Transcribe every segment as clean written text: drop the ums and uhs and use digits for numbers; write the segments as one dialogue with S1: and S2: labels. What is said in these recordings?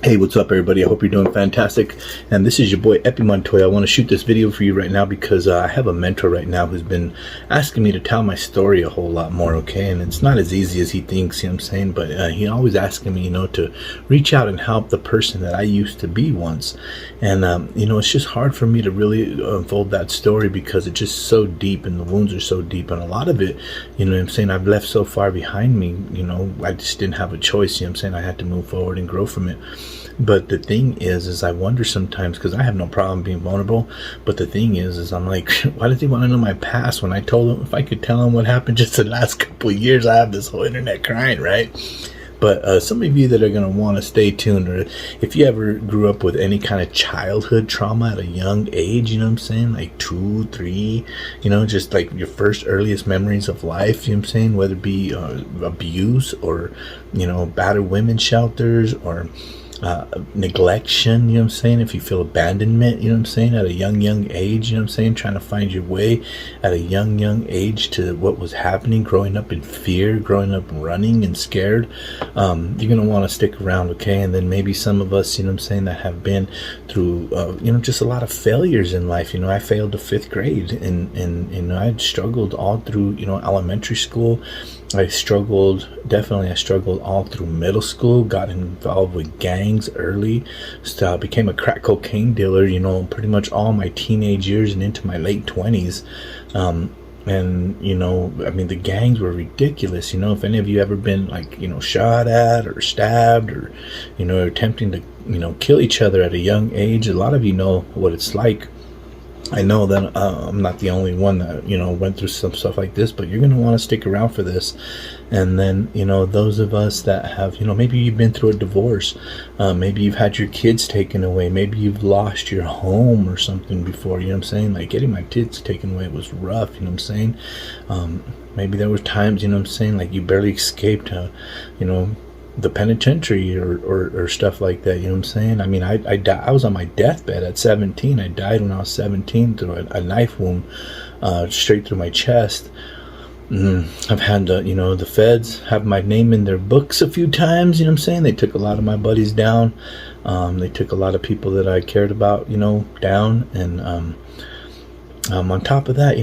S1: Hey, what's up, everybody? I hope you're doing fantastic. And this is your boy Epi Montoya. I want to shoot this video for you right now because I have a mentor right now who's been asking me to tell my story a whole lot more, okay? And it's not as easy as he thinks, you know what I'm saying? But he always asking me, to reach out and help the person that I used to be once. And, it's just hard for me to really unfold that story because it's just so deep and the wounds are so deep. And a lot of it, I've left so far behind me, I just didn't have a choice, I had to move forward and grow from it. But the thing is I wonder sometimes, because I have no problem being vulnerable, but the thing is I'm like, why does he want to know my past when I told him if I could tell him what happened just the last couple of years? I have this whole internet crying, right? But some of you that are going to want to stay tuned, or if you ever grew up with any kind of childhood trauma at a young age, like 2, 3, just like your first earliest memories of life, whether it be abuse or, battered women's shelters or neglection, if you feel abandonment, at a young age, trying to find your way at a young age to what was happening, growing up in fear, growing up running and scared, you're going to want to stick around, okay? And then maybe some of us, that have been through, just a lot of failures in life. I failed the 5th grade and I struggled all through, elementary school. I struggled all through middle school, got involved with gangs early, became a crack cocaine dealer, pretty much all my teenage years and into my late 20s. The gangs were ridiculous. If any of you ever been shot at or stabbed or, attempting to, kill each other at a young age, a lot of you know what it's like. I know that I'm not the only one that, went through some stuff like this, but you're going to want to stick around for this. And then, those of us that have, maybe you've been through a divorce, maybe you've had your kids taken away, maybe you've lost your home or something before, like getting my kids taken away was rough, maybe there were times, like you barely escaped, the penitentiary or stuff like that, I was on my deathbed at 17. I died when I was 17 through a knife wound straight through my chest. I've had the feds have my name in their books a few times, they took a lot of my buddies down. They took a lot of people that I cared about, down. And on top of that,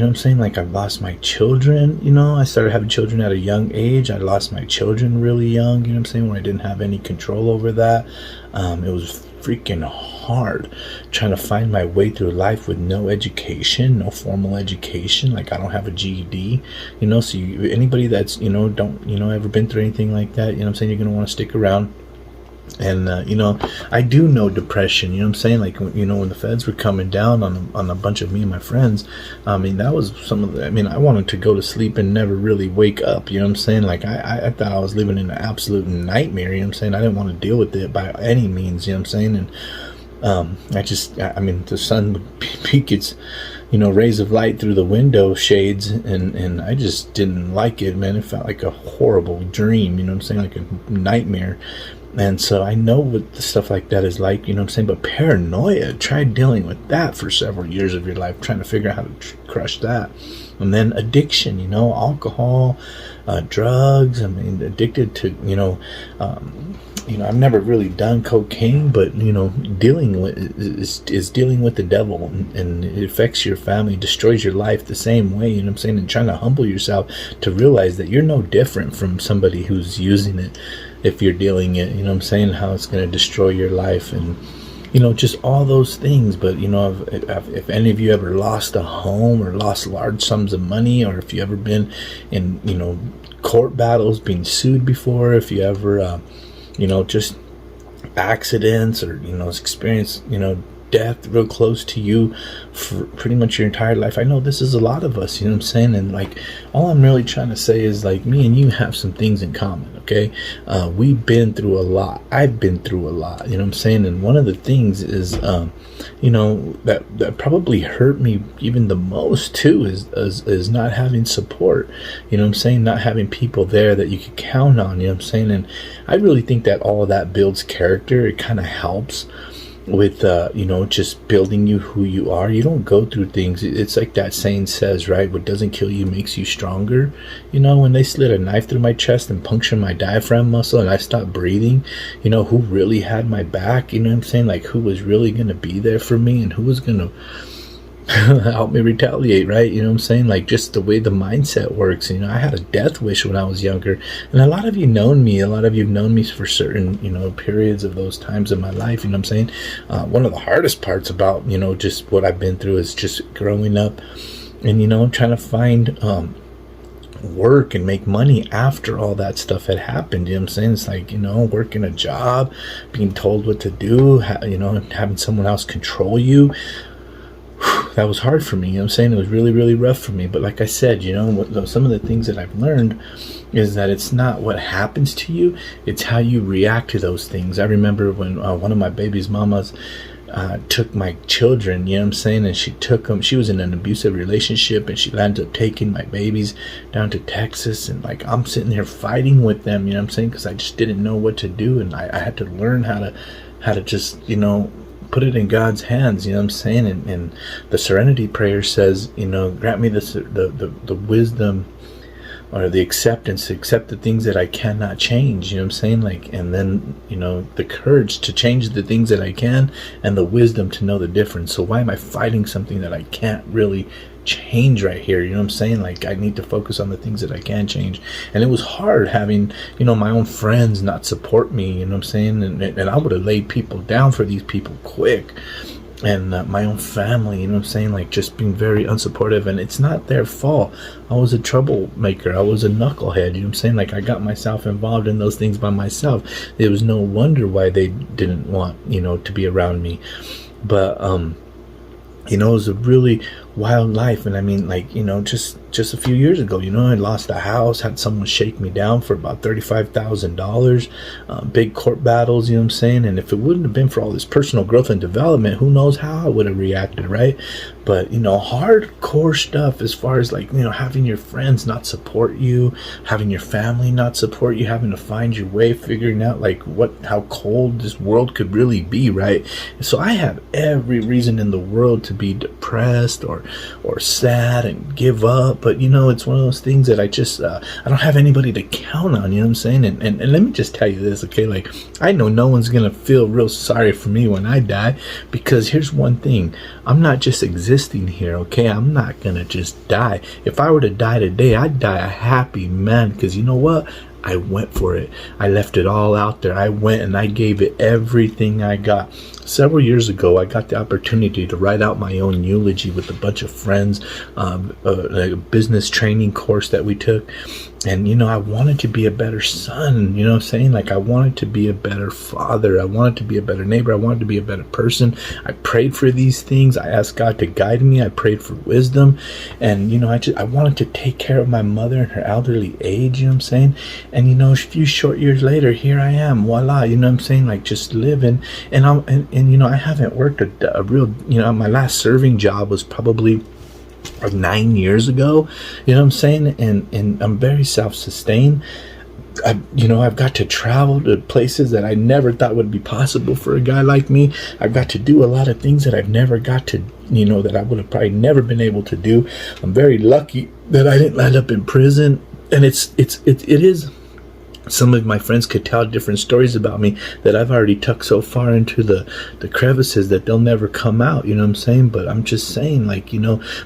S1: I've lost my children, I started having children at a young age. I lost my children really young, when I didn't have any control over that. It was freaking hard trying to find my way through life with no education, no formal education. Like, I don't have a GED, so anybody that's, don't, ever been through anything like that, you're going to want to stick around. And I do know depression, when the feds were coming down on a bunch of me and my friends, that was some of the, I wanted to go to sleep and never really wake up, I thought I was living in an absolute nightmare, I didn't want to deal with it by any means, and the sun would peek its rays of light through the window shades, and I just didn't like it, man. It felt like a horrible dream, like a nightmare. And so I know what the stuff like that is like, but paranoia, try dealing with that for several years of your life, trying to figure out how to crush that. And then addiction, alcohol, drugs, addicted to, I've never really done cocaine, but, dealing with is dealing with the devil, and it affects your family, destroys your life the same way, and trying to humble yourself to realize that you're no different from somebody who's using it. If you're dealing it, how it's going to destroy your life and, just all those things. But, if any of you ever lost a home or lost large sums of money, or if you ever been in, court battles, being sued before, if you ever, just accidents or, experienced, death real close to you for pretty much your entire life. I know this is a lot of us, and all I'm really trying to say is me and you have some things in common, okay? We've been through a lot. I've been through a lot, and one of the things is that probably hurt me even the most too is not having support, not having people there that you could count on, and I really think that all of that builds character. It kind of helps. with just building you who you are. You don't go through things. It's like that saying says, right? What doesn't kill you makes you stronger. When they slid a knife through my chest and punctured my diaphragm muscle and I stopped breathing, who really had my back? You know what I'm saying? Like, who was really going to be there for me, and who was going to help me retaliate, right? You know what I'm saying? Like, just the way the mindset works. I had a death wish when I was younger, and a lot of you've known me for certain periods of those times in my life. You know what I'm saying? One of the hardest parts about just what I've been through is just growing up and trying to find work and make money after all that stuff had happened. You know what I'm saying? It's like, working a job, being told what to do, having someone else control you. That was hard for me. You know what I'm saying? It was really, really rough for me. But like I said, some of the things that I've learned is that it's not what happens to you, it's how you react to those things. I remember when one of my baby's mamas took my children, you know what I'm saying? And she took them. She was in an abusive relationship, and she ended up taking my babies down to Texas. And like, I'm sitting here fighting with them, you know what I'm saying? Because I just didn't know what to do. And I had to learn how to just, put it in God's hands, you know what I'm saying? And the serenity prayer says, grant me the wisdom or the acceptance to accept the things that I cannot change, you know what I'm saying? Like, and then, the courage to change the things that I can, and the wisdom to know the difference. So why am I fighting something that I can't really change right here? You know what I'm saying? Like, I need to focus on the things that I can change. And it was hard having my own friends not support me, you know what I'm saying? And I would have laid people down for these people quick. And my own family, you know what I'm saying? Like, just being very unsupportive. And it's not their fault. I was a troublemaker. I was a knucklehead, you know what I'm saying? Like, I got myself involved in those things by myself. It was no wonder why they didn't want to be around me. But it was a really wild life. And I mean, like, just a few years ago, I lost a house, had someone shake me down for about $35,000, big court battles, you know what I'm saying? And if it wouldn't have been for all this personal growth and development, who knows how I would have reacted, right? But, hardcore stuff as far as like, having your friends not support you, having your family not support you, having to find your way, figuring out like how cold this world could really be, right? So I have every reason in the world to be depressed or sad and give up. But it's one of those things that I just I don't have anybody to count on, you know what I'm saying? And let me just tell you this, okay? Like, I know no one's gonna feel real sorry for me when I die, because here's one thing: I'm not just existing here, okay? I'm not gonna just die. If I were to die today, I'd die a happy man, because you know what? I went for it. I left it all out there. I went and I gave it everything I got. Several years ago, I got the opportunity to write out my own eulogy with a bunch of friends, a business training course that we took. And, I wanted to be a better son, you know what I'm saying? Like, I wanted to be a better father. I wanted to be a better neighbor. I wanted to be a better person. I prayed for these things. I asked God to guide me. I prayed for wisdom. And, I wanted to take care of my mother in her elderly age, you know what I'm saying? And, a few short years later, here I am, voila, you know what I'm saying? Like, just living. And I haven't worked a real, my last serving job was probably like 9 years ago, you know what I'm saying? And I'm very self-sustained. I've got to travel to places that I never thought would be possible for a guy like me. I've got to do a lot of things that I've never got to, that I would have probably never been able to do. I'm very lucky that I didn't end up in prison. And it is. Some of my friends could tell different stories about me that I've already tucked so far into the crevices that they'll never come out, you know what I'm saying? But I'm just saying, like,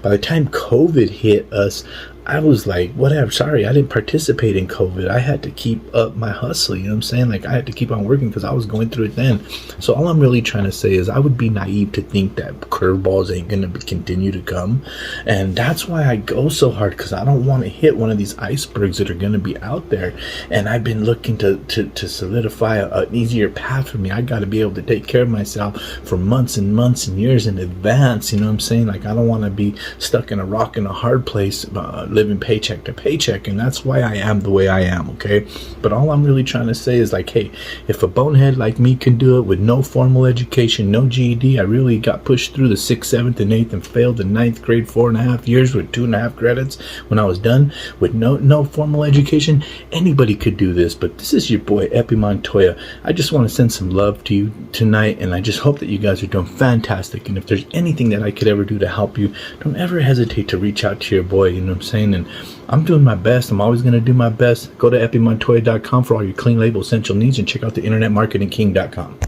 S1: by the time COVID hit us, I was like, whatever, sorry, I didn't participate in COVID. I had to keep up my hustle, you know what I'm saying? Like, I had to keep on working because I was going through it then. So all I'm really trying to say is I would be naive to think that curveballs ain't going to continue to come. And that's why I go so hard, because I don't want to hit one of these icebergs that are going to be out there. And I've been looking to solidify an easier path for me. I got to be able to take care of myself for months and months and years in advance, you know what I'm saying? Like, I don't want to be stuck in a rock and a hard place, living paycheck to paycheck, and that's why I am the way I am, okay? But all I'm really trying to say is like, hey, if a bonehead like me can do it with no formal education, no GED, I really got pushed through the 6th, 7th, and 8th and failed the 9th grade 4.5 years with 2.5 credits when I was done with no formal education. Anybody could do this. But this is your boy Epi Montoya. I just want to send some love to you tonight, and I just hope that you guys are doing fantastic. And if there's anything that I could ever do to help you, don't ever hesitate to reach out to your boy. You know what I'm saying? And I'm doing my best. I'm always going to do my best. Go to epimontoya.com for all your clean label essential needs, and check out the internetmarketingking.com.